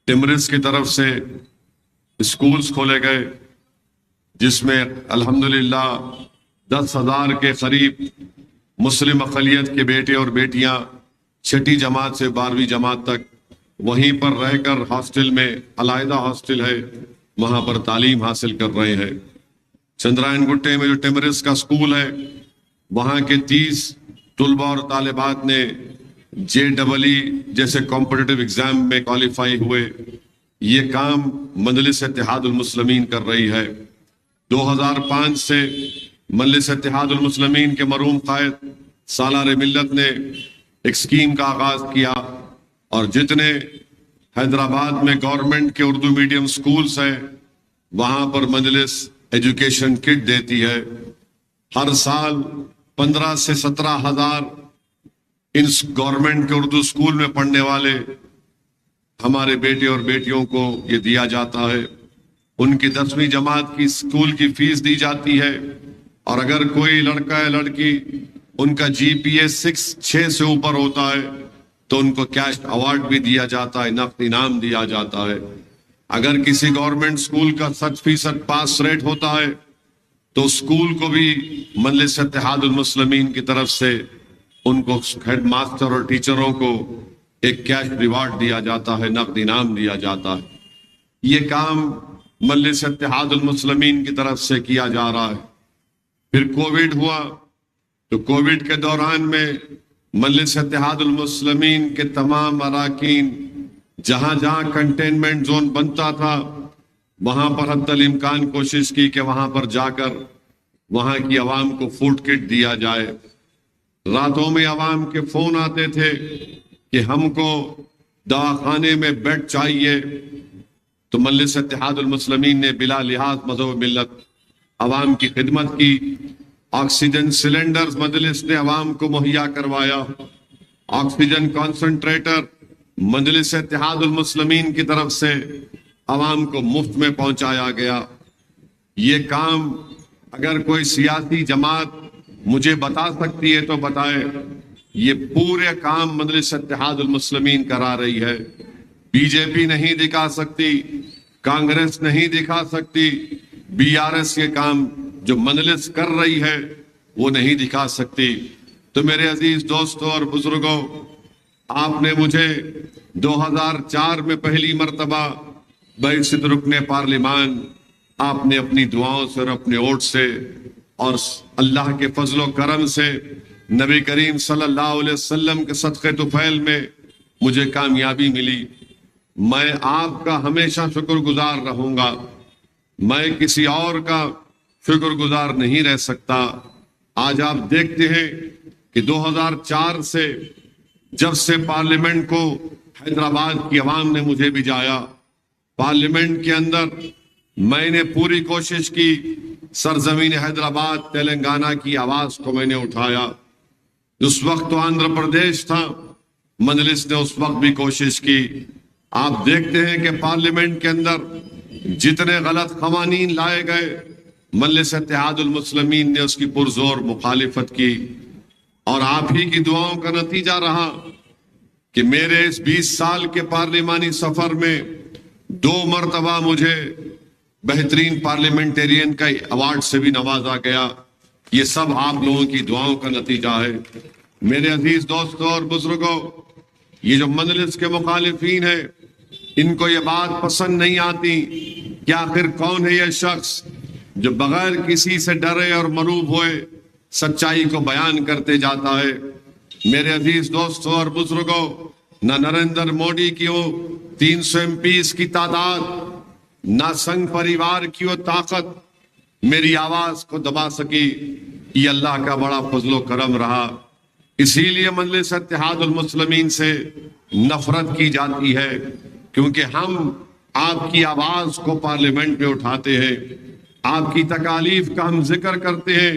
टिमरिस की तरफ से स्कूल्स खोले गए, जिसमें अल्हम्दुलिल्लाह 10,000 के करीब मुस्लिम अक़लियत के बेटे और बेटियां 6ठी जमात से 12वीं जमात तक वहीं पर रहकर हॉस्टल में, अलहदा हॉस्टल है, वहां पर तालीम हासिल कर रहे हैं। चंद्रायन गुट्टे में जो टिमरिस का स्कूल है, वहां के 30 तुलबा और तालिबात ने JEE जैसे कॉम्पिटिटिव एग्जाम में क्वालिफाई हुए। ये काम मजलिस इत्तेहादुल मुस्लिमीन कर रही है। 2005 से मजलिस इत्तेहादुल मुस्लिमीन के मरूम कायद सालार मिल्लत ने एक स्कीम का आगाज किया और जितने हैदराबाद में गवर्नमेंट के उर्दू मीडियम स्कूल्स हैं, वहां पर मजलिस एजुकेशन किट देती है। हर साल 15 से 17 हजार इन गवर्नमेंट के उर्दू स्कूल में पढ़ने वाले हमारे बेटे और बेटियों को ये दिया जाता है। उनकी 10वीं जमात की स्कूल की फीस दी जाती है, और अगर कोई लड़का या लड़की उनका GPA 6 से ऊपर होता है तो उनको कैश अवार्ड भी दिया जाता है, नकद इनाम दिया जाता है। अगर किसी गवर्नमेंट स्कूल का 100% पास रेट होता है तो स्कूल को भी मजलिस इत्तेहादुल मुस्लिमीन की तरफ से उनको हेड मास्टर और टीचरों को एक कैश रिवार्ड दिया जाता है, नकद इनाम दिया जाता है। ये काम मजलिस इत्तेहादुल मुस्लिमीन की तरफ से किया जा रहा है। फिर कोविड हुआ तो कोविड के दौरान में मजलिस इत्तेहादुल मुस्लिमीन के तमाम अराकीन जहां जहां कंटेनमेंट जोन बनता था, वहां पर हद्दल इम्कान कोशिश की कि वहां पर जाकर वहां की आवाम को फूड किट दिया जाए। रातों में आवाम के फोन आते थे कि हमको दवाखाने में बेड चाहिए, तो मजलिस इत्तेहादुल मुस्लिमीन ने बिला लिहाज मज़हब मिल्लत आवाम की खिदमत की। ऑक्सीजन सिलेंडर्स मजलिस ने आवाम को मुहैया करवाया। ऑक्सीजन कॉन्सेंट्रेटर मजलिस इत्तेहादुल मुस्लिमीन की तरफ से आवाम को मुफ्त में पहुंचाया गया। ये काम अगर कोई सियासी जमात मुझे बता सकती है तो बताए। ये पूरे काम मजलिस इत्तेहादुल मुस्लिमीन करा रही है। बीजेपी नहीं दिखा सकती, कांग्रेस नहीं दिखा सकती, BRS ये काम जो मजलिस कर रही है वो नहीं दिखा सकती। तो मेरे अजीज दोस्तों और बुजुर्गों, आपने मुझे 2004 में पहली मर्तबा बैसित रुकने पार्लिमान आपने अपनी दुआओं से और अपने वोट से और अल्लाह के फजलो करम से नबी करीम सल्लल्लाहु अलैहि वसल्लम के सदक़े तुफैल में मुझे कामयाबी मिली। मैं आपका हमेशा शुक्रगुजार रहूंगा। मैं किसी और का शुक्रगुजार नहीं रह सकता। आज आप देखते हैं कि 2004 से जब से पार्लियामेंट को हैदराबाद की आवाम ने मुझे भिजाया, पार्लियामेंट के अंदर मैंने पूरी कोशिश की, सरजमीन हैदराबाद तेलंगाना की आवाज को मैंने उठाया। उस वक्त तो आंध्र प्रदेश था, मजलिस ने उस वक्त भी कोशिश की। आप देखते हैं कि पार्लियामेंट के अंदर जितने गलत कवानीन लाए गए, मजलिस इत्तेहादुल मुस्लिमीन ने उसकी पुरजोर मुखालिफत की, और आप ही की दुआओं का नतीजा रहा कि मेरे इस 20 साल के पार्लिमानी सफर में 2 मरतबा मुझे बेहतरीन पार्लियामेंटेरियन का अवार्ड से भी नवाजा गया। ये सब आप लोगों की दुआओं का नतीजा है। मेरे अजीज दोस्तों और बुजुर्गों, ये जो मजलिस के मुखालिफीन है, इनको ये बात पसंद नहीं आती कि आखिर कौन है ये शख्स जो बगैर किसी से डरे और मरूब हुए सच्चाई को बयान करते जाता है। मेरे अजीज दोस्तों और बुजुर्गों, न नरेंद्र मोदी की वो 300 MPs की तादाद, ना संघ परिवार की वो ताकत मेरी आवाज को दबा सकी। ये अल्लाह का बड़ा फजलो करम रहा। इसीलिए मजलिस इत्तेहादुल मुस्लिमीन से नफरत की जाती है, क्योंकि हम आपकी आवाज को पार्लियामेंट में उठाते हैं, आपकी तकालीफ का हम जिक्र करते हैं,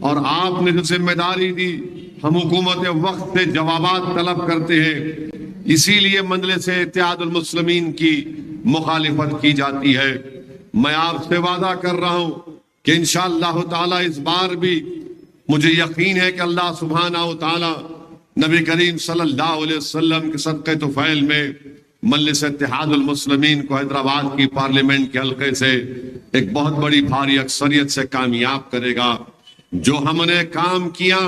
और आपने जो जिम्मेदारी दी हम हुकूमत वक्त से जवाबात तलब करते हैं। इसीलिए मजलिस इत्तेहादुल मुस्लिमीन की मुखालिफत की जाती है। मैं आपसे वादा कर रहा हूं कि इंशाअल्लाह ताला इस बार भी मुझे यकीन है कि अल्लाह सुब्हानहू तआला नबी करीम सल्लल्लाहु अलैहि वसल्लम के सदक़े तुफैल में मजलिस इत्तेहादुल मुस्लिमीन को हैदराबाद की पार्लियामेंट के हल्के से एक बहुत बड़ी भारी अक्सरियत से कामयाब करेगा। जो हमने काम किया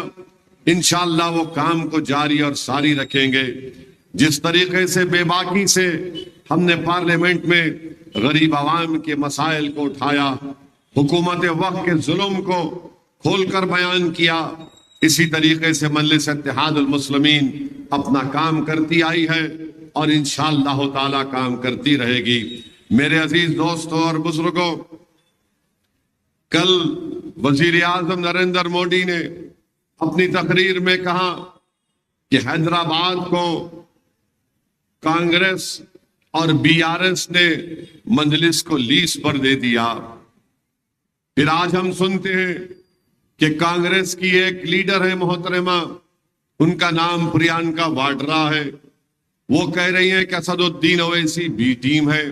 इंशाअल्लाह वो काम को जारी और सारी रखेंगे। जिस तरीके से बेबाकी से हमने पार्लियामेंट में गरीब आवाम के मसाइल को उठाया, हुकूमत वक्त के जुल्म को खोलकर बयान किया, इसी तरीके से मजलिस इत्तेहादुल मुस्लिमीन अपना काम करती आई है और इंशाअल्लाह ताला काम करती रहेगी। मेरे अजीज दोस्तों और बुजुर्गों, कल वजीर आजम नरेंद्र मोदी ने अपनी तकरीर में कहा कि हैदराबाद को कांग्रेस और बीआरएस ने मजलिस को लीज पर दे दिया। फिर आज हम सुनते हैं कि कांग्रेस की एक लीडर है मोहतरमा, उनका नाम प्रियंका वाड्रा है, वो कह रही है कि असदुद्दीन ओवैसी बी टीम है।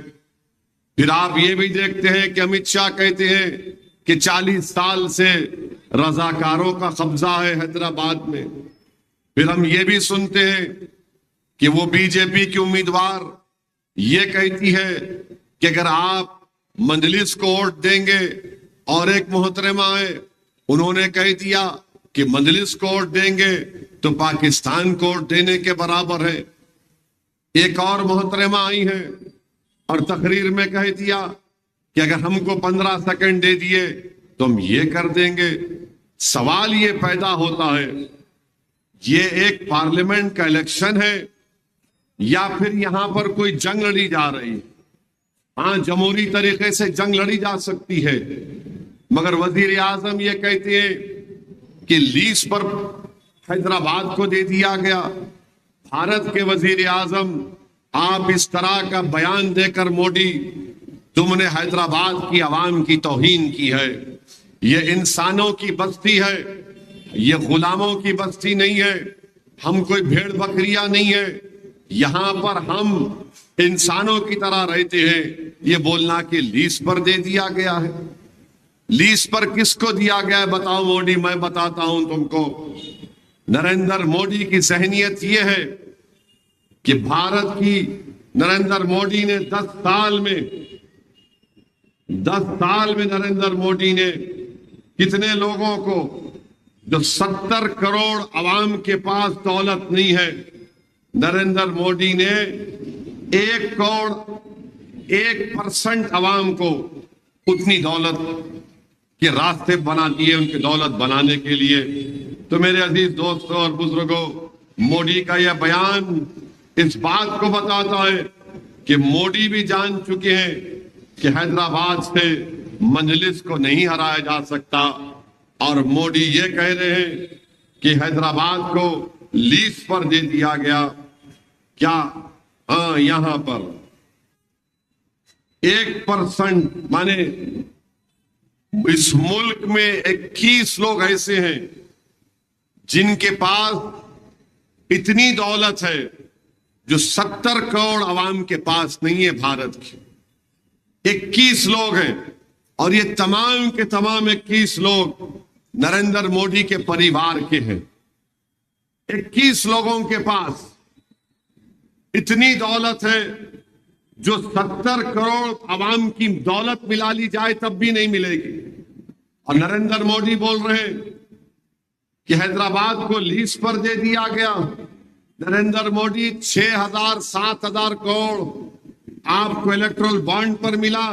फिर आप ये भी देखते हैं कि अमित शाह कहते हैं कि 40 साल से रजाकारों का कब्जा है हैदराबाद में। फिर हम ये भी सुनते हैं कि वो बीजेपी की उम्मीदवार ये कहती है कि अगर आप मजलिस को वोट देंगे, और एक मोहतरमा है उन्होंने कह दिया कि मजलिस को वोट देंगे तो पाकिस्तान को वोट देने के बराबर है। एक और मोहतरमा आई है और तकरीर में कह दिया कि अगर हमको 15 सेकंड दे दिए तो हम ये कर देंगे। सवाल ये पैदा होता है, ये एक पार्लियामेंट का इलेक्शन है या फिर यहां पर कोई जंग लड़ी जा रही है? हाँ, जमहूरी तरीके से जंग लड़ी जा सकती है, मगर वजीर आजम ये कहते हैं कि लीज पर हैदराबाद को दे दिया गया। भारत के वजीर आजम, आप इस तरह का बयान देकर मोदी, तुमने हैदराबाद की आवाम की तौहीन की है। ये इंसानों की बस्ती है, ये गुलामों की बस्ती नहीं है। हम कोई भेड़ बकरियां नहीं है, यहां पर हम इंसानों की तरह रहते हैं। ये बोलना कि लीज पर दे दिया गया है, लीज पर किसको दिया गया है बताओ मोदी? मैं बताता हूं तुमको। नरेंद्र मोदी की सहनियत यह है कि भारत की नरेंद्र मोदी ने 10 साल में नरेंद्र मोदी ने कितने लोगों को, जो 70 करोड़ अवाम के पास दौलत नहीं है, नरेंद्र मोदी ने 1% अवाम को उतनी दौलत के रास्ते बना दिए उनकी दौलत बनाने के लिए। तो मेरे अजीज दोस्तों और बुजुर्गों, मोदी का यह बयान इस बात को बताता है कि मोदी भी जान चुके हैं कि हैदराबाद से मजलिस को नहीं हराया जा सकता, और मोदी ये कह रहे हैं कि हैदराबाद को लीज पर दे दिया गया। क्या? हाँ, यहां पर 1% माने इस मुल्क में 21 लोग ऐसे हैं जिनके पास इतनी दौलत है जो 70 करोड़ अवाम के पास नहीं है। भारत के 21 लोग हैं, और ये तमाम के तमाम 21 लोग नरेंद्र मोदी के परिवार के हैं। 21 लोगों के पास इतनी दौलत है जो 70 करोड़ अवाम की दौलत मिला ली जाए तब भी नहीं मिलेगी। और नरेंद्र मोदी बोल रहे हैं कि हैदराबाद को लीज पर दे दिया गया। नरेंद्र मोदी 6,000 7,000 करोड़ आपको इलेक्ट्रल बॉन्ड पर मिला,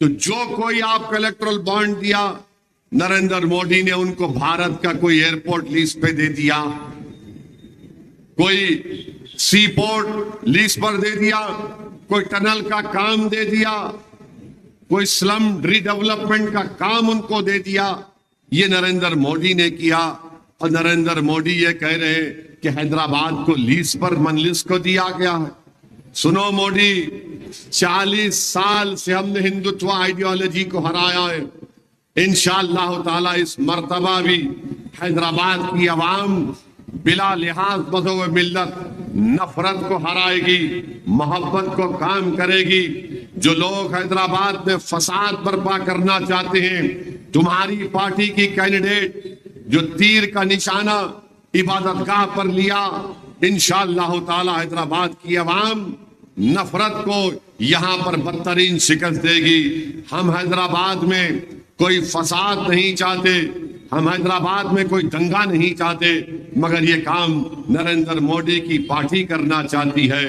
तो जो कोई आपको इलेक्ट्रल बॉन्ड दिया, नरेंद्र मोदी ने उनको भारत का कोई एयरपोर्ट लीज पे दे दिया, कोई सी पोर्ट लीज पर दे दिया, कोई टनल का काम दे दिया, कोई स्लम रीडेवलपमेंट का काम उनको दे दिया। ये नरेंद्र मोदी ने किया, और नरेंद्र मोदी ये कह रहे हैं कि हैदराबाद को लीज पर मजलिस को दिया गया है। सुनो मोदी, 40 साल से हमने हिंदुत्व आइडियोलॉजी को हराया है। इंशाअल्लाह ताला इस मर्तबा भी हैदराबाद की आवाम बिला लिहाज मज़हब व मिल्लत नफरत को हराएगी, मोहब्बत को काम करेगी। जो लोग हैदराबाद में फसाद बर्पा करना चाहते हैं, तुम्हारी पार्टी की कैंडिडेट जो तीर का निशाना इबादतगाह पर लिया, इंशाअल्लाह ताला हैदराबाद की आवाम नफरत को यहां पर बदतरीन शिकस्त देगी। हम हैदराबाद में कोई फसाद नहीं चाहते, हम हैदराबाद में कोई दंगा नहीं चाहते, मगर ये काम नरेंद्र मोदी की पार्टी करना चाहती है।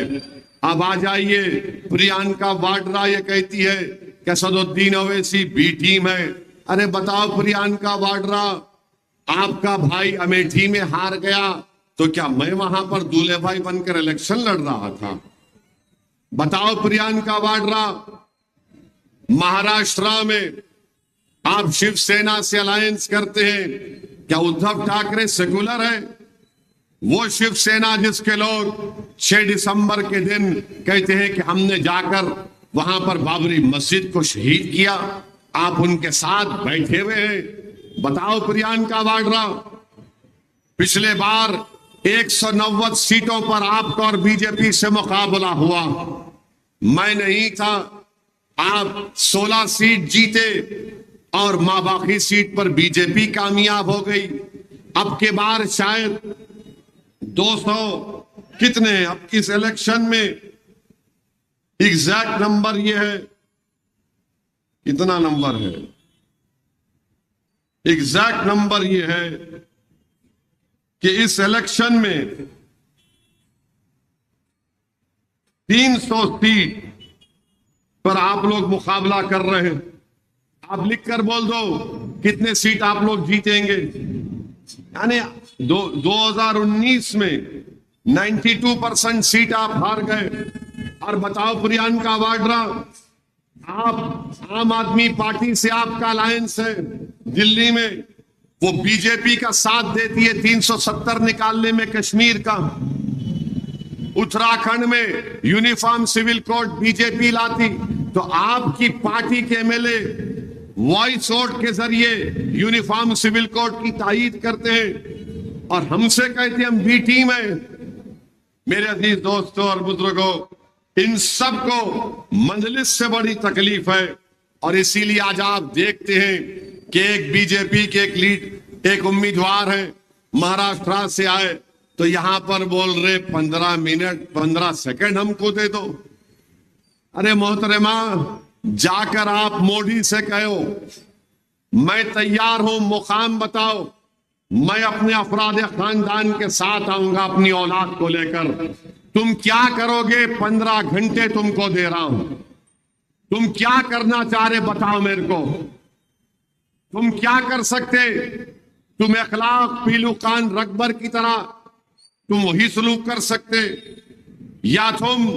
अब आ जाइए, प्रियंका वाड्रा ये कहती है कि असदुद्दीन ओवैसी बी टीम है। अरे बताओ प्रियंका वाड्रा, आपका भाई अमेठी में हार गया तो क्या मैं वहां पर दूल्हे भाई बनकर इलेक्शन लड़ रहा था? बताओ प्रियंका वाड्रा, महाराष्ट्र में आप शिवसेना से अलायंस करते हैं, क्या उद्धव ठाकरे सेकुलर है? वो शिवसेना जिसके लोग 6 दिसंबर के दिन कहते हैं कि हमने जाकर वहां पर बाबरी मस्जिद को शहीद किया, आप उनके साथ बैठे हुए हैं। बताओ प्रियंका वाड्रा, पिछले बार 190 सीटों पर आपका और बीजेपी से मुकाबला हुआ, मैं नहीं था, आप 16 सीट जीते और मां बाकी सीट पर बीजेपी कामयाब हो गई। अब के बार शायद 200 कितने अब इस इलेक्शन में एग्जैक्ट नंबर ये है, कितना नंबर है, एग्जैक्ट नंबर ये है कि इस इलेक्शन में 300 सीट पर आप लोग मुकाबला कर रहे हैं। आप लिखकर बोल दो कितने सीट आप लोग जीतेंगे। यानी 2019 में 92% सीट आप हार गए। और बताओ प्रियंका वाड्रा, आप आम आदमी पार्टी से आपका अलायंस है दिल्ली में, वो बीजेपी का साथ देती है 370 निकालने में कश्मीर का। उत्तराखंड में यूनिफॉर्म सिविल कोड बीजेपी लाती तो आपकी पार्टी के एमएलए वॉइस वोट के जरिए यूनिफॉर्म सिविल कोड की तायीद करते हैं और हमसे कहते हैं हम बी टीम है। मेरे अजीज दोस्तों और बुजुर्गों, इन सब को मंजलिस से बड़ी तकलीफ है और इसीलिए आज आप देखते हैं कि एक बीजेपी के एक उम्मीदवार है, महाराष्ट्र से आए तो यहां पर बोल रहे 15 मिनट 15 सेकंड हमको दे दो। अरे मोहतरमा, जाकर आप मोदी से कहो मैं तैयार हूं, मुकाम बताओ, मैं अपने अफराद खानदान के साथ आऊंगा अपनी औलाद को लेकर। तुम क्या करोगे? 15 घंटे तुमको दे रहा हूं, तुम क्या करना चाह रहे बताओ मेरे को। तुम क्या कर सकते? तुम अखलाक पीलू खान रकबर की तरह तुम वही सलूक कर सकते, या तुम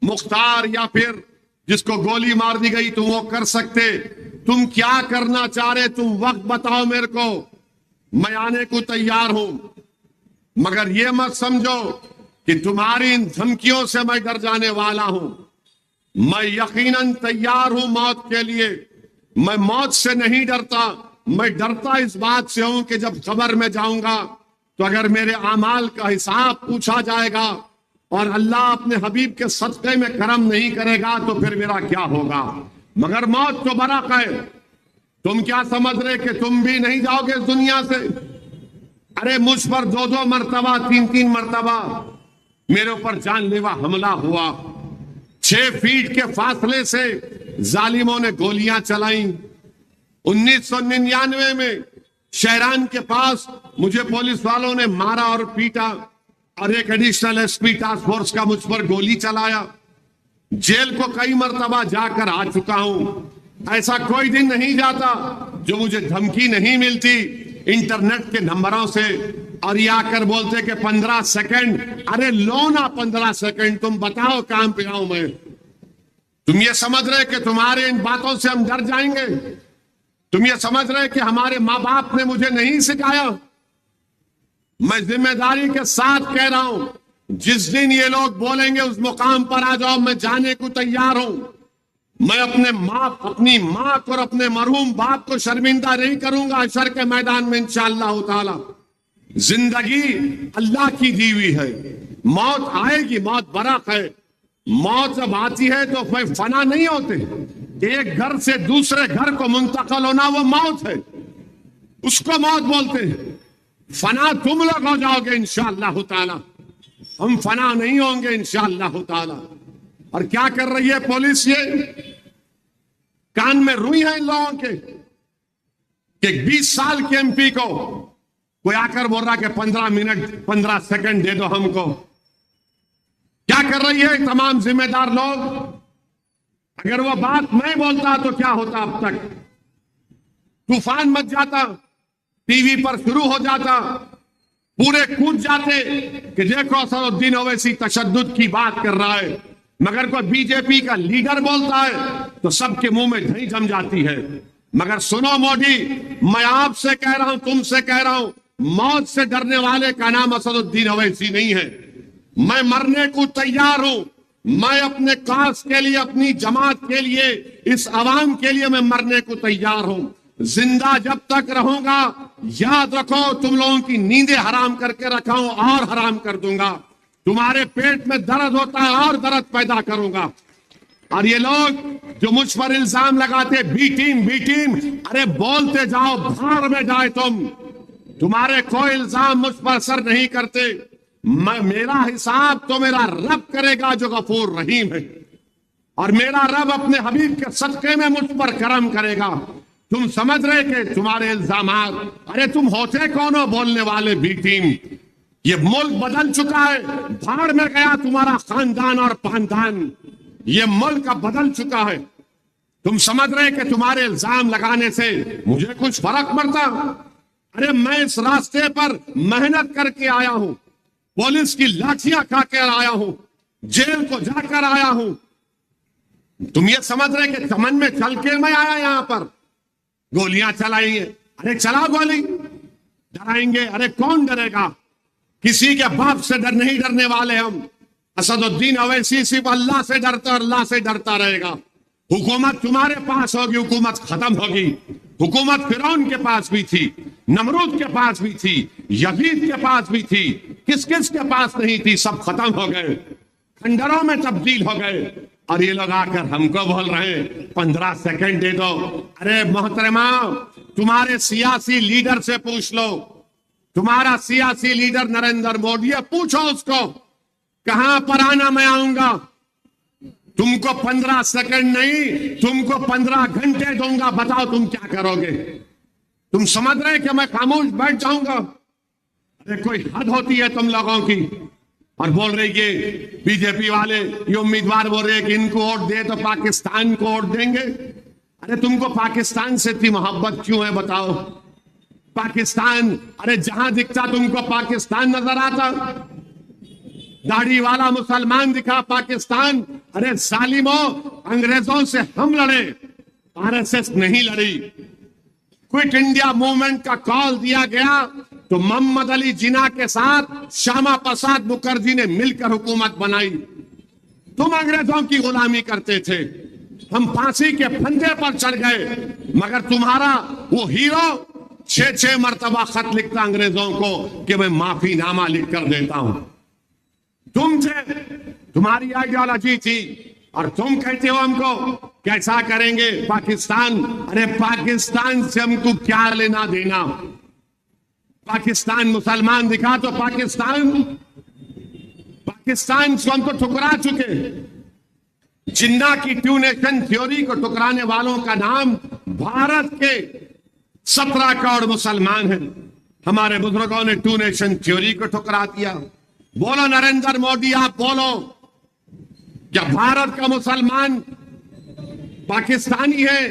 मुख्तार या फिर जिसको गोली मार दी गई तुम वो कर सकते। तुम क्या करना चाह रहे? तुम वक्त बताओ मेरे को, मैं आने को तैयार हूं। मगर ये मत समझो कि तुम्हारी इन धमकियों से मैं डर जाने वाला हूं। मैं यकीनन तैयार हूं मौत के लिए। मैं मौत से नहीं डरता, मैं डरता इस बात से हूं कि जब कब्र में जाऊंगा तो अगर मेरे आमाल का हिसाब पूछा जाएगा और अल्लाह अपने हबीब के सदक़े में करम नहीं करेगा तो फिर मेरा क्या होगा। मगर मौत तो बराक है। तुम क्या समझ रहे कि तुम भी नहीं जाओगे इस दुनिया से? अरे मुझ पर 2-2 मरतबा 3-3 मरतबा मेरे ऊपर जानलेवा हमला हुआ। 6 फीट के फासले से जालिमों ने गोलियां चलाई। 1999 में शहरान के पास मुझे पुलिस वालों ने मारा और पीटा और एक एडिशनल एसपी टास्क फोर्स का मुझ पर गोली चलाया। जेल को कई मरतबा जाकर आ चुका हूं। ऐसा कोई दिन नहीं जाता जो मुझे धमकी नहीं मिलती इंटरनेट के नंबरों से और ये आकर बोलते कि 15 सेकंड। अरे लो ना 15 सेकंड, तुम बताओ काम पे आऊं मैं। तुम ये समझ रहे कि तुम्हारे इन बातों से हम डर जाएंगे? तुम ये समझ रहे कि हमारे माँ बाप ने मुझे नहीं सिखाया? मैं जिम्मेदारी के साथ कह रहा हूं, जिस दिन ये लोग बोलेंगे उस मुकाम पर आ जाओ, मैं जाने को तैयार हूं। मैं अपनी माँ को और अपने मरहूम बाप को शर्मिंदा नहीं करूंगा हशर के मैदान में इंशाअल्लाह ताला। जिंदगी अल्लाह की दी हुई है, मौत आएगी, मौत बराक है। मौत जब आती है तो कोई फना नहीं होते। एक घर से दूसरे घर को मुंतकिल होना वो मौत है, उसको मौत बोलते हैं। फना तुम लोग हो जाओगे इंशाअल्लाह ताला, हम फना नहीं होंगे इंशाअल्लाह ताला। और क्या कर रही है पुलिस? ये कान में रुई है इन लोगों के कि 20 साल के एमपी को कोई आकर बोल रहा कि 15 मिनट 15 सेकंड दे दो हमको। क्या कर रही है तमाम जिम्मेदार लोग? अगर वो बात मैं बोलता तो क्या होता? अब तक तूफान मच जाता, टीवी पर शुरू हो जाता, पूरे कूद जाते कि देखो असदुद्दीन ओवैसी तशद्दुद की बात कर रहा है। मगर कोई बीजेपी का लीडर बोलता है तो सबके मुंह में दही जम जाती है। मगर सुनो मोदी, मैं आपसे कह रहा हूं, तुमसे कह रहा हूं, मौत से डरने वाले का नाम असदुद्दीन ओवैसी नहीं है। मैं मरने को तैयार हूं। मैं अपने कास के लिए, अपनी जमात के लिए, इस अवाम के लिए मैं मरने को तैयार हूं। जिंदा जब तक रहूंगा, याद रखो, तुम लोगों की नींदें हराम करके रखा हूं और हराम कर दूंगा। तुम्हारे पेट में दर्द होता है और दर्द पैदा करूंगा। और ये लोग जो मुझ पर इल्जाम लगाते बी टीम, अरे बोलते जाओ, भाड़ में जाए तुम। तुम्हारे कोई इल्जाम मुझ पर असर नहीं करते। मेरा हिसाब तो मेरा रब करेगा जो गफूर रहीम है, और मेरा रब अपने हबीब के सदके में मुझ पर करम करेगा। तुम समझ रहे कि तुम्हारे इल्जामात, अरे तुम होते कौन हो बोलने वाले बी टीम? ये मुल्क बदल चुका है, भाड़ में गया तुम्हारा खानदान और पानदान। ये मुल्क अब बदल चुका है। तुम समझ रहे कि तुम्हारे इल्जाम लगाने से मुझे कुछ फर्क पड़ता? अरे मैं इस रास्ते पर मेहनत करके आया हूं, पुलिस की लाठियां खाकर आया हूं, जेल को जाकर आया हूं। तुम ये समझ रहे कि चमन में चल के मैं आया यहां पर? गोलियां चलाएंगे, अरे चला गोली, डराएंगे, अरे कौन डरेगा? किसी के बाप से नहीं डरने वाले हम। असदुद्दीन ओवैसी सिर्फ अल्लाह से डरता और अल्लाह से डरता रहेगा। हुकूमत तुम्हारे पास होगी, हुकूमत खत्म होगी। हुकूमत फिरौन के पास भी थी, नमरूद के पास भी थी, यजीद के पास भी थी, किस किस के पास नहीं थी, सब खत्म हो गए, खंडरों में तब्दील हो गए। और ये लोग आकर हमको बोल रहे हैं 15 सेकंड दे दो। अरे मोहतरमा, तुम्हारे सियासी लीडर से पूछ लो। तुम्हारा सियासी लीडर नरेंद्र मोदी है, पूछो उसको कहां पर आना, मैं आऊंगा। तुमको 15 सेकंड नहीं, तुमको 15 घंटे दूंगा, बताओ तुम क्या करोगे? तुम समझ रहे कि मैं खामोश बैठ जाऊंगा? अरे कोई हद होती है तुम लोगों की। और बोल रहे कि बीजेपी वाले ये उम्मीदवार बोल रहे कि इनको वोट दे तो पाकिस्तान को वोट देंगे। अरे तुमको पाकिस्तान से इतनी मोहब्बत क्यों है बताओ? पाकिस्तान, अरे जहां दिखता तुमको पाकिस्तान नजर आता। दाढ़ी वाला मुसलमान दिखा पाकिस्तान। अरे जालिमो, अंग्रेजों से हम लड़े, आरएसएस नहीं लड़ी। क्विट इंडिया मूवमेंट का कॉल दिया गया तो मोहम्मद अली जिन्ना के साथ श्यामा प्रसाद मुखर्जी ने मिलकर हुकूमत बनाई। तुम अंग्रेजों की गुलामी करते थे, हम फांसी के फंदे पर चढ़ गए। मगर तुम्हारा वो हीरो 6 मरतबा खत लिखता अंग्रेजों को कि मैं माफीनामा लिख कर देता हूं। तुम्हारी आइडियोलॉजी थी और तुम कहते हो हमको कैसा करेंगे पाकिस्तान। अरे पाकिस्तान से हमको क्या लेना देना? पाकिस्तान मुसलमान दिखा तो पाकिस्तान से हम तो ठुकरा चुके। जिन्ना की टू नेशन थ्योरी को ठुकराने वालों का नाम भारत के 17 करोड़ मुसलमान हैं। हमारे बुजुर्गों ने टू नेशन थ्योरी को ठुकरा दिया। बोलो नरेंद्र मोदी, आप बोलो, क्या भारत का मुसलमान पाकिस्तानी है?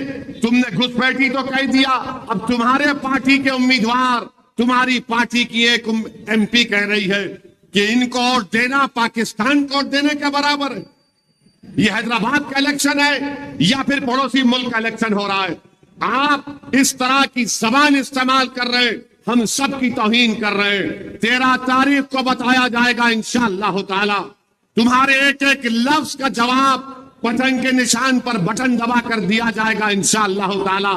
तुमने घुसपैठी तो कह दिया। अब तुम्हारे पार्टी के उम्मीदवार, तुम्हारी पार्टी की एक एमपी कह रही है कि इनको वोट देना पाकिस्तान को वोट देने के बराबर है। ये हैदराबाद का इलेक्शन है या फिर पड़ोसी मुल्क का इलेक्शन हो रहा है? आप इस तरह की जबान इस्तेमाल कर रहे, हम सब की तौहीन कर रहे हैं। 13 तारीख को बताया जाएगा इंशाअल्लाह ताला। तुम्हारे एक एक लफ्ज का जवाब पतंग के निशान पर बटन दबा कर दिया जाएगा इंशाअल्लाह ताला।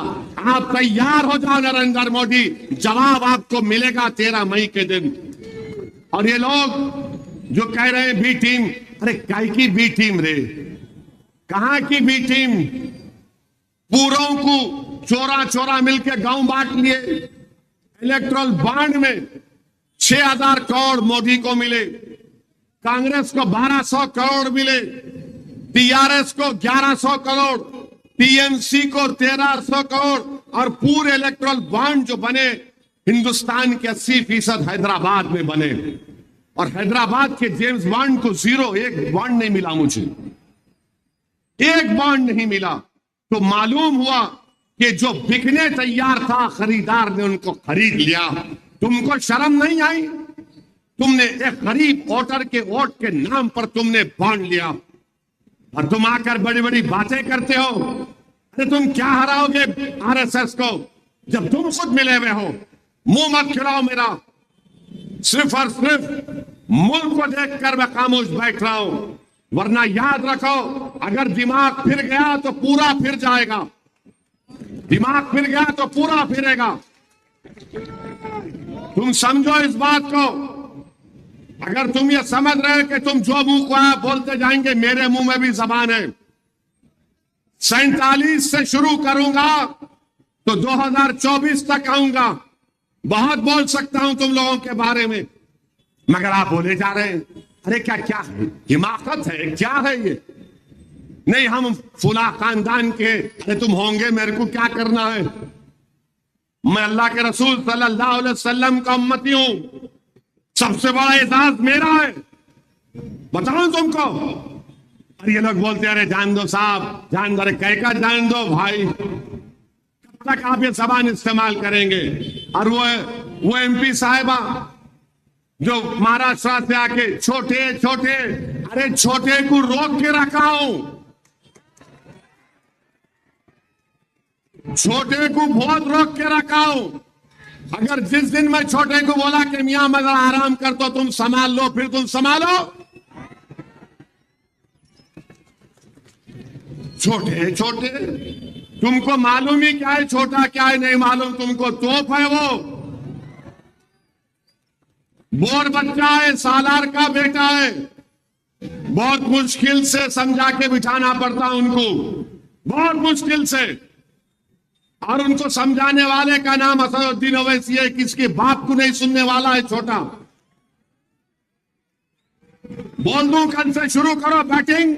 आप तैयार हो जाओ नरेंद्र मोदी, जवाब आपको मिलेगा 13 मई के दिन। और ये लोग जो कह रहे हैं बी टीम, अरे काय की बी टीम रे? कहां की बी टीम? पूरों को चोरा चोरा मिलकर गांव बांट लिए। इलेक्ट्रल बॉन्ड में 6000 करोड़ मोदी को मिले, कांग्रेस को 1200 करोड़ मिले, टीआरएस को 1100 करोड़, टीएमसी को 1300 करोड़ और पूरे इलेक्ट्रल बॉन्ड जो बने हिंदुस्तान के 80% हैदराबाद में बने, और हैदराबाद के जेम्स बॉन्ड को 0, एक बॉन्ड नहीं मिला मुझे, एक बॉन्ड नहीं मिला। तो मालूम हुआ कि जो बिकने तैयार था खरीदार ने उनको खरीद लिया। तुमको शर्म नहीं आई? तुमने एक गरीब वोटर के वोट के नाम पर तुमने बॉन्ड लिया और तुम आकर बड़ी बड़ी बातें करते हो। अरे तुम क्या हराओगे आरएसएस को जब तुम खुद मिले हुए हो? मुंह मत खिलाओ मेरा, सिर्फ और सिर्फ मुल्क को देखकर मैं खामोश बैठ रहा हूं, वरना याद रखो अगर दिमाग फिर गया तो पूरा फिर जाएगा, दिमाग फिर गया तो पूरा फिरेगा। तुम समझो इस बात को। अगर तुम ये समझ रहे हो कि तुम जो मुंह को आया बोलते जाएंगे, मेरे मुंह में भी जबान है। 47 से शुरू करूंगा तो 2024 तक आऊंगा। बहुत बोल सकता हूं तुम लोगों के बारे में, मगर आप बोले जा रहे हैं अरे क्या क्या हिमाकत है, क्या है ये? नहीं हम फुला खानदान के, अरे तुम होंगे, मेरे को क्या करना है? मैं अल्लाह के रसूल सल्लल्लाहु अलैहि वसल्लम का उम्मती हूं, सबसे बड़ा एजाज मेरा है, बताऊं तुमको? और ये लोग बोलते अरे जान दो साहब, जान दो, अरे कह का जान दो भाई, कब तक आप ये जबान इस्तेमाल करेंगे? और वो एमपी साहिबा जो महाराष्ट्र से आके छोटे छोटे, अरे छोटे को रोक के रखा हूं, छोटे को बहुत रोक के रखा हूं। अगर जिस दिन मैं छोटे को बोला कि मियां मगर आराम कर तो तुम संभाल लो, फिर तुम संभालो। छोटे छोटे, तुमको मालूम ही क्या है छोटा क्या है, नहीं मालूम तुमको। तोप है वो, बोर बच्चा है, सालार का बेटा है, बहुत मुश्किल से समझा के बिठाना पड़ता उनको, बहुत मुश्किल से। और उनको समझाने वाले का नाम असदुद्दीन ओवैसी है, किसके बाप को नहीं सुनने वाला है छोटा। बोल दूं कल से शुरू करो बैटिंग।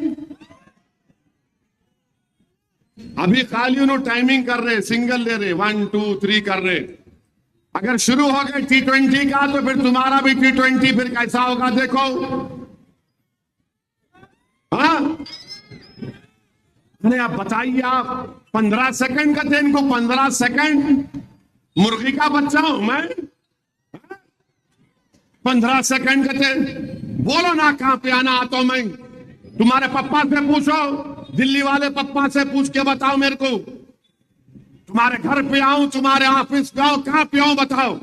अभी खाली उन्होंने टाइमिंग कर रहे, सिंगल ले रहे, 1 2 3 कर रहे। अगर शुरू हो गए T20 का तो फिर तुम्हारा भी T20 फिर कैसा होगा देखो। हाँ अरे आप बताइए, आप 15 सेकंड का थे इनको, 15 सेकंड, मुर्गी का बच्चा हूं मैं, 15 सेकंड का थे। बोलो ना कहां पे आना आता हूं मैं, तुम्हारे पप्पा से पूछो, दिल्ली वाले पप्पा से पूछ के बताओ मेरे को, तुम्हारे घर पे आऊं, तुम्हारे ऑफिस पे आऊं, कहां पे आऊं बताओ।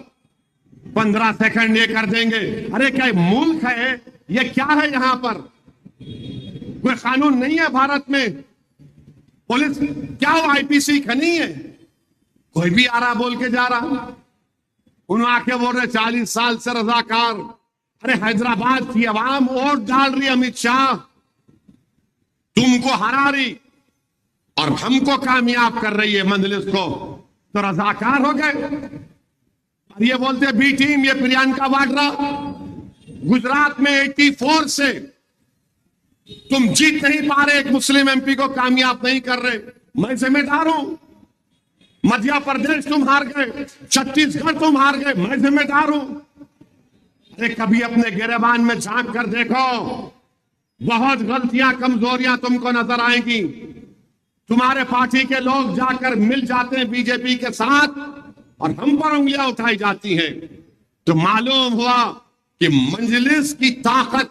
15 सेकंड ये कर देंगे। अरे क्या मुल्क है ये, क्या है यहां पर? कोई कानून नहीं है भारत में? पुलिस क्या हो आईपीसी का नहीं है? कोई भी आ रहा बोल के जा रहा, उन्होंने आके बोल रहे 40 साल से रजाकार। अरे हैदराबाद की आवाम वोट डाल रही, अमित शाह तुमको हरा रही और हमको कामयाब कर रही है मंजलिस को, तो रजाकार हो गए। और ये बोलते बी टीम, ये प्रियंका वाड्रा, गुजरात में 84 से तुम जीत नहीं पा रहे, एक मुस्लिम एमपी को कामयाब नहीं कर रहे, मैं जिम्मेदार हूं। मध्य प्रदेश तुम हार गए, छत्तीसगढ़ तुम हार गए, मैं जिम्मेदार हूं। अरे कभी अपने गिरेबान में झांक कर देखो, बहुत गलतियां कमजोरियां तुमको नजर आएंगी। तुम्हारे पार्टी के लोग जाकर मिल जाते हैं बीजेपी के साथ और हम पर उंगलियां उठाई जाती हैं। तो मालूम हुआ कि मंजलिस की ताकत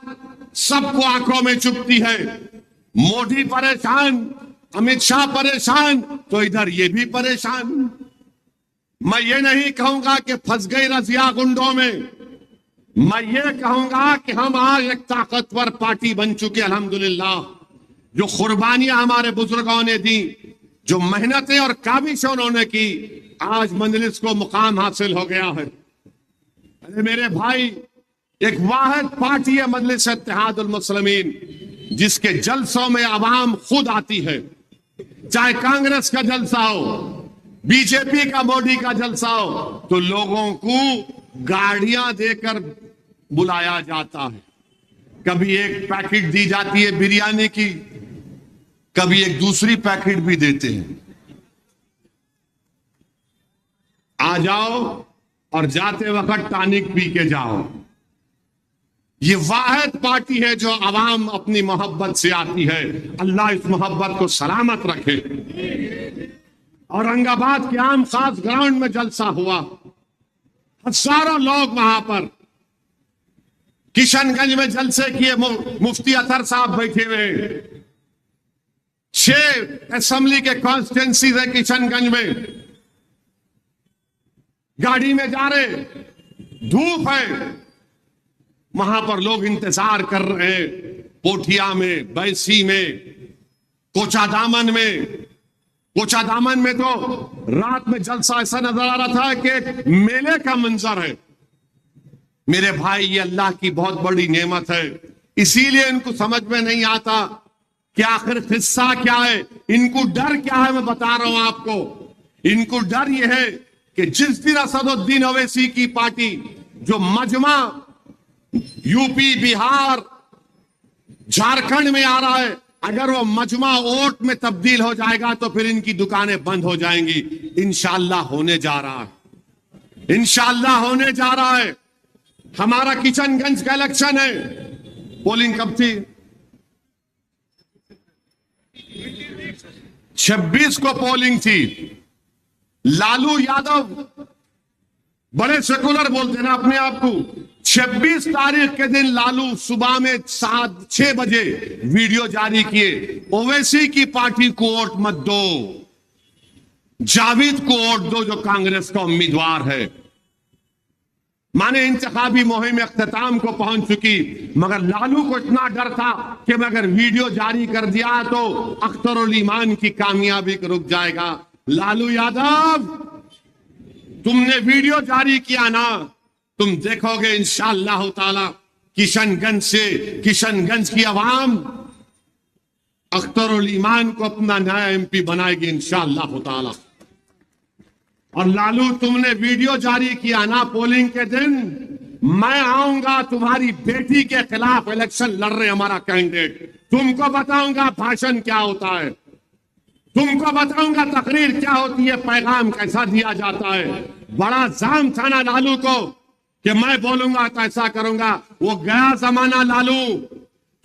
सबको आंखों में चुभती है। मोदी परेशान, अमित शाह परेशान, तो इधर ये भी परेशान। मैं ये नहीं कहूंगा कि फंस गई रजिया गुंडों में, मैं ये कहूंगा कि हम आज एक ताकतवर पार्टी बन चुके अल्हम्दुलिल्लाह। जो कुर्बानियां हमारे बुजुर्गों ने दी, जो मेहनतें और काबिश उन्होंने की, आज मंजलिस को मुकाम हासिल हो गया है। अरे मेरे भाई, एक वाहिद पार्टी है मजलिस इत्तेहादुल मुस्लिमीन, जिसके जलसों में आवाम खुद आती है। चाहे कांग्रेस का जलसा हो, बीजेपी का, मोदी का जलसा हो, तो लोगों को गाड़ियां देकर बुलाया जाता है। कभी एक पैकेट दी जाती है बिरयानी की, कभी एक दूसरी पैकेट भी देते हैं। आ जाओ और जाते वक्त टॉनिक पी के जाओ। ये वाहिद पार्टी है जो अवाम अपनी मोहब्बत से आती है। अल्लाह इस मोहब्बत को सलामत रखे। औरंगाबाद के आम खास ग्राउंड में जलसा हुआ, हजारों लोग वहां पर। किशनगंज में जलसे किए, मुफ्ती अतर साहब बैठे हुए। 6 असेंबली के कॉन्स्टिट्यूंसीज है किशनगंज में। गाड़ी में जा रहे, धूप है, वहां पर लोग इंतजार कर रहे हैं। पोठिया में, बैसी में, कोचादामन में। कोचादामन में तो रात में जलसा ऐसा नजर आ रहा था कि एक मेले का मंजर है। मेरे भाई, ये अल्लाह की बहुत बड़ी नेमत है। इसीलिए इनको समझ में नहीं आता कि आखिर किस्सा क्या है, इनको डर क्या है। मैं बता रहा हूं आपको, इनको डर यह है कि जिस दिन असदुद्दीन ओवैसी की पार्टी जो मजमा यूपी, बिहार, झारखंड में आ रहा है, अगर वो मजमा वोट में तब्दील हो जाएगा तो फिर इनकी दुकानें बंद हो जाएंगी। इंशाअल्लाह होने जा रहा है, इंशाअल्लाह होने जा रहा है। हमारा किशनगंज का इलेक्शन है। पोलिंग कब थी? 26 को पोलिंग थी। लालू यादव बड़े सेकुलर बोलते ना अपने आप को। 26 तारीख के दिन लालू सुबह में 6 बजे वीडियो जारी किए, ओवैसी की पार्टी को वोट मत दो, जावेद को वोट दो जो कांग्रेस का उम्मीदवार है। माने इंतखाबी मुहिम अख्ताम को पहुंच चुकी, मगर लालू को इतना डर था कि अगर वीडियो जारी कर दिया तो अख्तरुल ईमान की कामयाबी को रुक जाएगा। लालू यादव, तुमने वीडियो जारी किया ना, तुम देखोगे इंशाअल्लाह ताला किशनगंज से, किशनगंज की आवाम अख्तरुल ईमान को अपना नया एमपी बनाएगी इंशाअल्लाह ताला। और लालू, तुमने वीडियो जारी किया ना पोलिंग के दिन, मैं आऊंगा तुम्हारी बेटी के खिलाफ इलेक्शन लड़ रहे हमारा कैंडिडेट, तुमको बताऊंगा भाषण क्या होता है, तुमको बताऊंगा तकरीर क्या होती है, पैगाम कैसा दिया जाता है। बड़ा जाम था ना लालू को कि मैं बोलूंगा तो ऐसा करूंगा। वो गया जमाना लालू।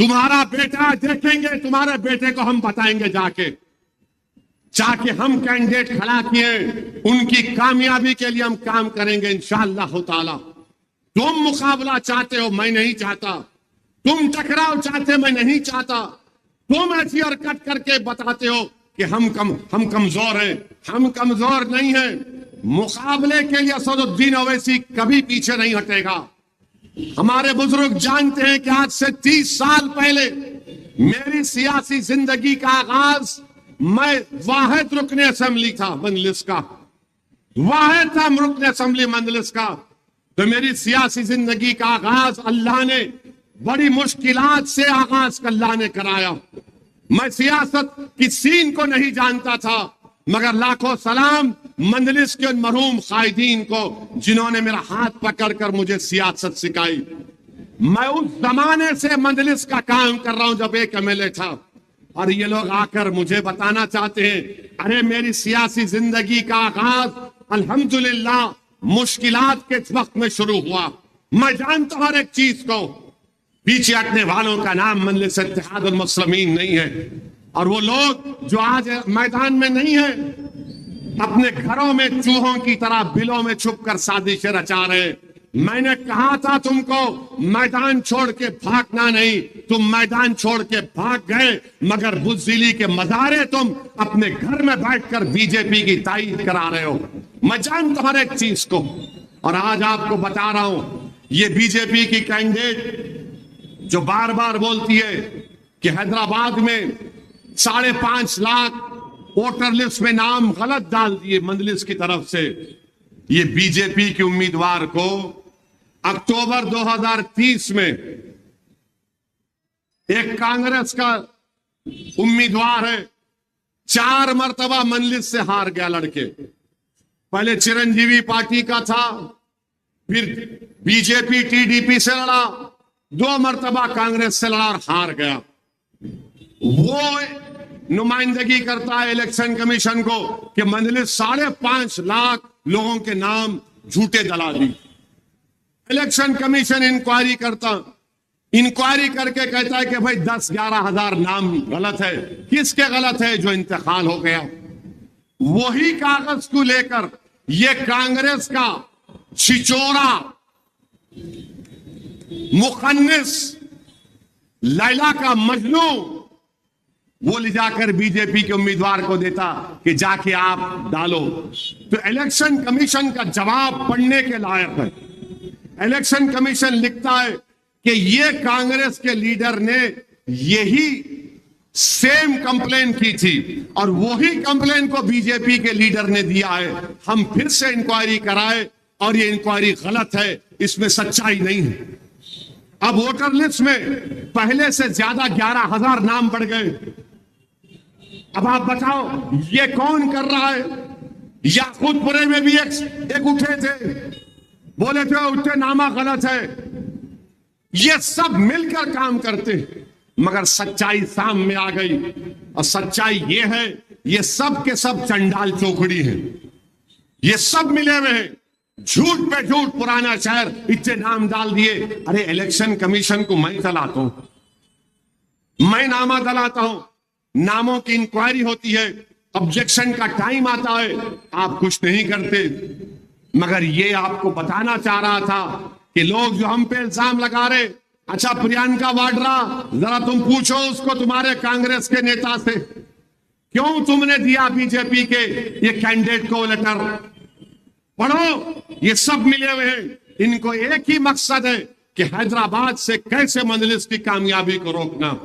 तुम्हारा बेटा देखेंगे, तुम्हारे बेटे को हम बताएंगे जाके हम कैंडिडेट खड़ा किए, उनकी कामयाबी के लिए हम काम करेंगे इंशाअल्लाह ताला। तुम मुकाबला चाहते हो, मैं नहीं चाहता। तुम टकराव चाहते, मैं नहीं चाहता। तुम ऐसी हरकत करके बताते हो कि हम कमजोर हैं। हम कमजोर नहीं हैं। मुकाबले के लिए असदुद्दीन ओवैसी कभी पीछे नहीं हटेगा। हमारे बुजुर्ग जानते हैं कि आज से 30 साल पहले मेरी सियासी जिंदगी का आगाज, मैं वाहिद रुकने असेंबली था मंजलिस का, वाहिद था रुकने असेंबली मंजलिस का। तो मेरी सियासी जिंदगी का आगाज अल्लाह ने बड़ी मुश्किलात से आगाज अल्लाह ने कराया। मैं सियासत की सीन को नहीं जानता था, मगर लाखों सलाम मंजलिस के उन मरहूम कायदीन को जिन्होंने मेरा हाथ पकड़कर मुझे सियासत सिखाई। मैं उस जमाने से मंजलिस का काम कर रहा हूं जब एक एमएलए था, और ये लोग आकर मुझे बताना चाहते हैं, अरे मेरी सियासी जिंदगी का आगाज अल्हम्दुलिल्लाह मुश्किलात के वक्त में शुरू हुआ। मैं जानता हूं हर एक चीज को। पीछे हटने वालों का नाम मजलिस इत्तेहादुल मुस्लिमीन नहीं है। और वो लोग जो आज मैदान में नहीं है, अपने घरों में चूहों की तरह बिलों में छुपकर साजिशें रचा रहे। मैंने कहा था तुमको मैदान छोड़ के भागना नहीं, तुम मैदान छोड़ के भाग गए, मगर बुज़दिली के मजारे तुम अपने घर में बैठकर बीजेपी की तायीद करा रहे हो। मैं जानता हूं हर एक चीज को, और आज आपको बता रहा हूं, ये बीजेपी की कैंडिडेट जो बार बार बोलती है कि हैदराबाद में 5.5 लाख वोटर लिस्ट में नाम गलत डाल दिए मंजलिस की तरफ से, ये बीजेपी के उम्मीदवार को अक्टूबर 2030 में एक कांग्रेस का उम्मीदवार है, 4 मर्तबा मंजलिस से हार गया लड़के। पहले चिरंजीवी पार्टी का था, फिर बीजेपी टीडीपी से लड़ा, 2 मर्तबा कांग्रेस से लड़ा और हार गया। वो नुमाइंदगी करता है इलेक्शन कमीशन को कि मजलिस 5.5 लाख लोगों के नाम झूठे दला दी। इलेक्शन कमीशन इंक्वायरी करता, इंक्वायरी करके कहता है कि भाई 10-11 हजार नाम गलत है। किसके गलत है? जो इंतकाल हो गया। वही कागज को लेकर ये कांग्रेस का छिचोरा मुखन्निस लैला का मजनू वो ले जाकर बीजेपी के उम्मीदवार को देता कि जाके आप डालो। तो इलेक्शन कमीशन का जवाब पढ़ने के लायक है। इलेक्शन कमीशन लिखता है कि ये कांग्रेस के लीडर ने यही सेम कंप्लेन की थी और वही कंप्लेन को बीजेपी के लीडर ने दिया है। हम फिर से इंक्वायरी कराए और ये इंक्वायरी गलत है, इसमें सच्चाई नहीं है। अब वोटर लिस्ट में पहले से ज्यादा 11,000 नाम बढ़ गए। अब आप बताओ ये कौन कर रहा है? याकूतपुरे में भी एक उठे थे, बोले थे उठे नामा गलत है। ये सब मिलकर काम करते हैं, मगर सच्चाई सामने आ गई और सच्चाई ये है ये सब के सब चंडाल चौकड़ी है। ये सब मिले हुए हैं, झूठ पे झूठ, पुराना शहर, इतने नाम डाल दिए। अरे इलेक्शन कमीशन को मैं चलाता हूं, मैं नामा दलाता हूं, नामों की इंक्वायरी होती है, ऑब्जेक्शन का टाइम आता है, आप कुछ नहीं करते। मगर ये आपको बताना चाह रहा था कि लोग जो हम पे इल्जाम लगा रहे, अच्छा प्रियंका वाड्रा जरा तुम पूछो उसको तुम्हारे कांग्रेस के नेता से, क्यों तुमने दिया बीजेपी के ये कैंडिडेट को लेटर? पढ़ो, ये सब मिले हुए हैं। इनको एक ही मकसद है कि हैदराबाद से कैसे मजलिस की कामयाबी को रोकना।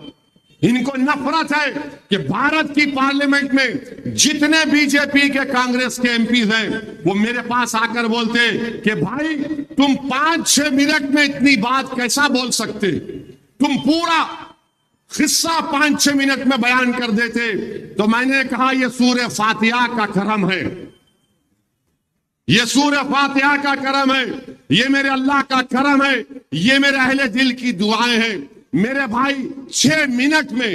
इनको नफरत है कि भारत की पार्लियामेंट में जितने बीजेपी के कांग्रेस के एमपीज हैं वो मेरे पास आकर बोलते कि भाई तुम 5-6 मिनट में इतनी बात कैसा बोल सकते, तुम पूरा हिस्सा 5-6 मिनट में बयान कर देते। तो मैंने कहा यह सूरह फातिहा का करम है, ये सूरह फातिहा का करम है, ये मेरे अल्लाह का करम है, ये मेरे अहले दिल की दुआएं हैं। मेरे भाई 6 मिनट में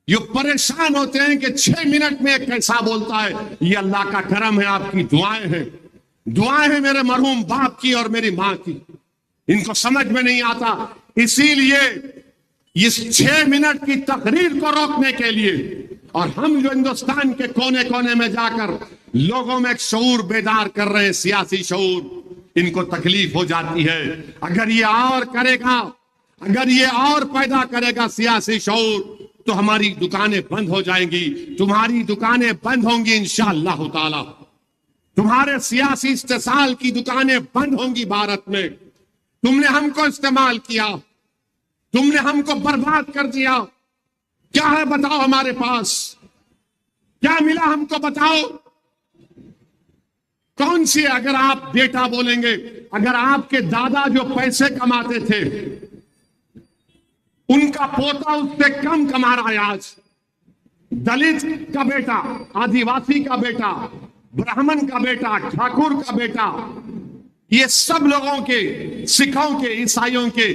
ये परेशान होते हैं कि 6 मिनट में कैसा बोलता है। ये अल्लाह का करम है, आपकी दुआएं हैं, दुआएं हैं मेरे मरहूम बाप की और मेरी मां की। इनको समझ में नहीं आता, इसीलिए इस 6 मिनट की तकरीर को रोकने के लिए और हम जो हिंदुस्तान के कोने कोने में जाकर लोगों में एक शऊर बेदार कर रहे हैं, सियासी शऊर, इनको तकलीफ हो जाती है। अगर ये और करेगा, अगर ये और पैदा करेगा सियासी शऊर, तो हमारी दुकानें बंद हो जाएंगी, तुम्हारी दुकानें बंद होंगी इंशाअल्लाह ताला, तुम्हारे सियासी इस्तेसाल की दुकानें बंद होंगी भारत में। तुमने हमको इस्तेमाल किया, तुमने हमको बर्बाद कर दिया। क्या है बताओ हमारे पास, क्या मिला हमको बताओ? कौन सी? अगर आप डेटा बोलेंगे, अगर आपके दादा जो पैसे कमाते थे उनका पोता उससे कम कमा रहा है आज, दलित का बेटा, आदिवासी का बेटा, ब्राह्मण का बेटा, ठाकुर का बेटा, ये सब लोगों के, सिखों के, ईसाइयों के,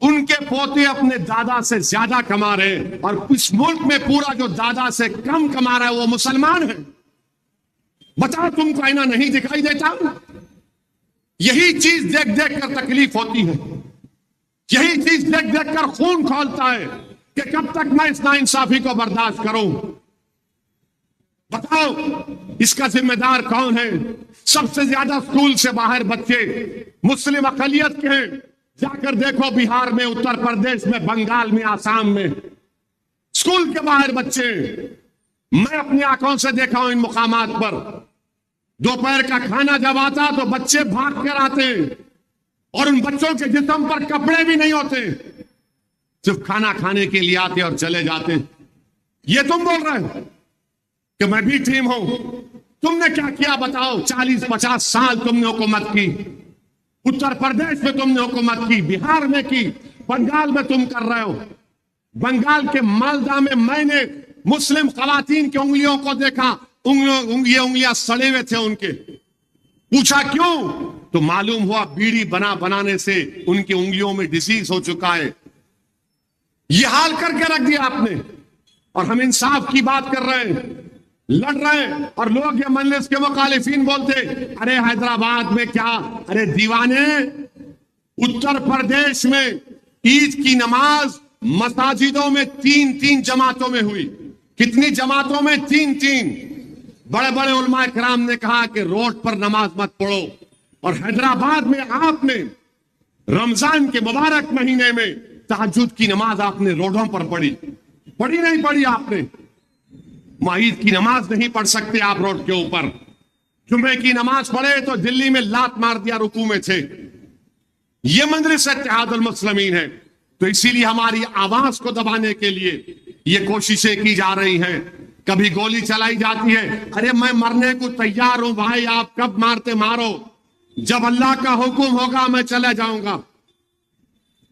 उनके पोते अपने दादा से ज्यादा कमा रहे हैं। और इस मुल्क में पूरा जो दादा से कम कमा रहा है वो मुसलमान है। बताओ तुमको आईना नहीं दिखाई देता? यही चीज देख देख कर तकलीफ होती है, यही चीज देख देख कर खून खौलता है कि कब तक मैं इस नाइंसाफी को बर्दाश्त करूं। बताओ इसका जिम्मेदार कौन है? सबसे ज्यादा स्कूल से बाहर बच्चे मुस्लिम अकलियत के हैं। जाकर देखो बिहार में, उत्तर प्रदेश में, बंगाल में, आसाम में, स्कूल के बाहर बच्चे। मैं अपनी आंखों से देखा हूं इन मुकामात पर। दोपहर का खाना जब आता तो बच्चे भाग कर आते और उन बच्चों के जिस्म पर कपड़े भी नहीं होते, सिर्फ खाना खाने के लिए आते और चले जाते। ये तुम बोल रहे हो कि मैं भी टीम हूं? तुमने क्या किया बताओ? 40-50 साल तुमने हुकूमत की, उत्तर प्रदेश में तुमने हुकूमत की, बिहार में की, बंगाल में तुम कर रहे हो। बंगाल के मालदा में मैंने मुस्लिम खवातीन की उंगलियों को देखा, उंगलियां सड़े हुए थे उनके। पूछा क्यों? तो मालूम हुआ बीड़ी बनाने से उनकी उंगलियों में डिसीज हो चुका है। यह हाल करके रख दिया आपने। और हम इंसाफ की बात कर रहे हैं, लड़ रहे हैं, और लोग ये मजलिस के मुखालिफिन बोलते अरे हैदराबाद में क्या, अरे दीवाने, उत्तर प्रदेश में ईद की नमाज मसाजिदों में 3-3 जमातों में हुई। कितनी जमातों में? 3-3। बड़े बड़े उलमाए किराम ने कहा कि रोड पर नमाज मत पढ़ो। और हैदराबाद में आपने रमजान के मुबारक महीने में तहज्जुद की नमाज आपने रोडों पर पढ़ी नहीं पढ़ी आपने? ईद की नमाज नहीं पढ़ सकते आप रोड के ऊपर। जुम्मे की नमाज पढ़े तो दिल्ली में लात मार दिया रुकू में थे। ये मजलिस इत्तेहादुल मुस्लिमीन है। तो इसीलिए हमारी आवाज को दबाने के लिए ये कोशिशें की जा रही हैं। कभी गोली चलाई जाती है, अरे मैं मरने को तैयार हूं भाई, आप कब मारते मारो, जब अल्लाह का हुक्म होगा मैं चला जाऊंगा,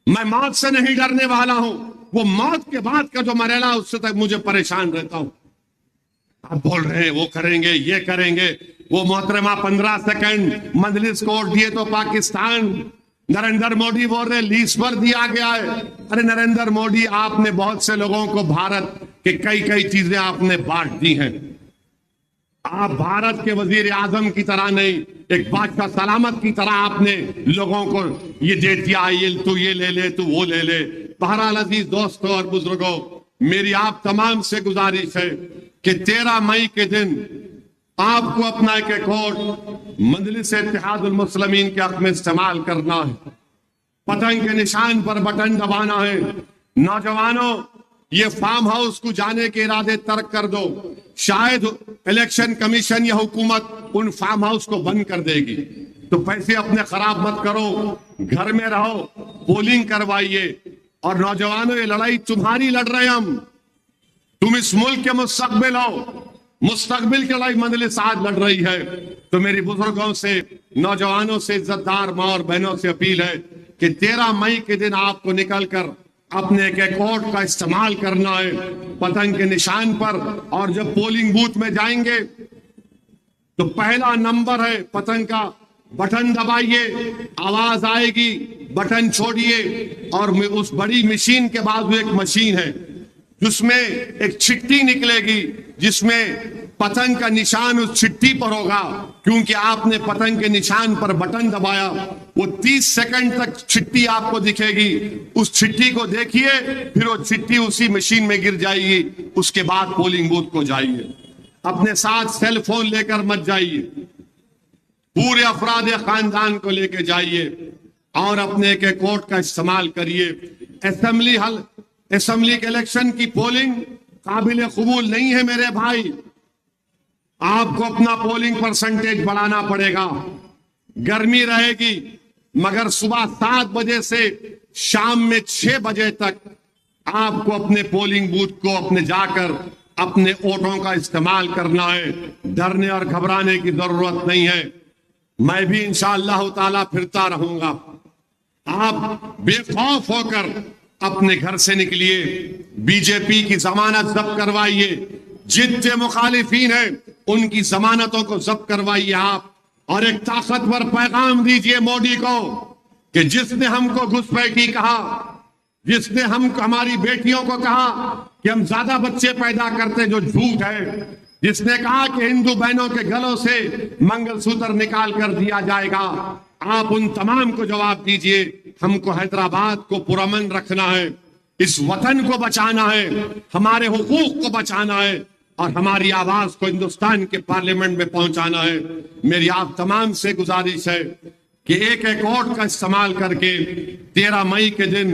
मैं मौत से नहीं डरने वाला हूं। वो मौत के बाद का जो मरेला उससे तक मुझे परेशान रहता हूं। आप बोल रहे हैं वो करेंगे ये करेंगे, वो मोहतरमा 15 सेकंड मजलिस को वोट दिए तो पाकिस्तान, नरेंद्र मोदी बोल रहे लीज पर दिया गया है। अरे नरेंद्र मोदी, आपने बहुत से लोगों को भारत के कई चीजें आपने बांट दी हैं। आप भारत के वजीर आजम की तरह नहीं, एक बादशाह सलामत की तरह आपने लोगों को ये दे दिया, ये तू ये ले ले, तू वो ले ले। बहरहाल अजीज दोस्तों और बुजुर्गों, मेरी आप तमाम से गुजारिश है कि 13 मई के दिन आपको अपना एक वोट मजलिस इत्तेहादुल मुस्लिमीन के हक में इस्तेमाल करना है। पतंग के निशान पर बटन दबाना है। नौजवानों, ये फार्म हाउस को जाने के इरादे तर्क कर दो। शायद इलेक्शन कमीशन या हुकूमत उन फार्म हाउस को बंद कर देगी, तो पैसे अपने खराब मत करो, घर में रहो, पोलिंग करवाइए। और नौजवानों, ये लड़ाई तुम्हारी लड़ रहे हम, तुम इस मुल्क के मुस्तकबिल हो, मुस्तकबिल की लड़ाई मजलिस आज लड़ रही है। तो मेरी बुजुर्गों से, नौजवानों से, इज्जतदार माँ और बहनों से अपील है कि 13 मई के दिन आपको निकलकर अपने एक वोट का इस्तेमाल करना है पतंग के निशान पर। और जब पोलिंग बूथ में जाएंगे तो पहला नंबर है पतंग का, बटन दबाइए, आवाज आएगी, बटन छोड़िए। और उस बड़ी मशीन के बाद एक मशीन है जिसमें एक चिट्ठी निकलेगी, जिसमें पतंग का निशान उस चिट्ठी पर होगा। क्योंकि आपने पतंग के निशान पर बटन दबाया, वो 30 सेकंड तक चिट्ठी आपको दिखेगी। उस चिट्ठी को देखिए, फिर वो चिट्ठी उसी मशीन में गिर जाएगी। उसके बाद पोलिंग बूथ को जाइए। अपने साथ सेल फोन लेकर मत जाइए, पूरे अफराद खानदान को लेकर जाइए और अपने एक वोट का इस्तेमाल करिए। असेंबली के इलेक्शन की पोलिंग काबिल कबूल नहीं है मेरे भाई। आपको अपना पोलिंग परसेंटेज बढ़ाना पड़ेगा। गर्मी रहेगी, मगर सुबह 7 बजे से शाम में 6 बजे तक आपको अपने पोलिंग बूथ को अपने जाकर अपने वोटों का इस्तेमाल करना है। डरने और घबराने की जरूरत नहीं है। मैं भी इंशाअल्लाह ताला फिरता रहूंगा। आप बेखौफ होकर अपने घर से निकलिए, बीजेपी की जमानत जब्त करवाइए, जितने मुखालिफिन हैं उनकी जमानतों को जब्त करवाइए आप। और एक ताकतवर पैगाम दीजिए मोदी को कि जिसने हमको घुसपैठी कहा, जिसने हमारी बेटियों को कहा कि हम ज्यादा बच्चे पैदा करते, जो झूठ है, जिसने कहा कि हिंदू बहनों के गलों से मंगलसूत्र निकाल कर दिया जाएगा, आप उन तमाम को जवाब दीजिए। हमको हैदराबाद को पुरअमन रखना है, इस वतन को बचाना है, हमारे हुकूक को बचाना है और हमारी आवाज को हिंदुस्तान के पार्लियामेंट में पहुंचाना है। मेरी आप तमाम से गुजारिश है कि एक वोट का इस्तेमाल करके 13 मई के दिन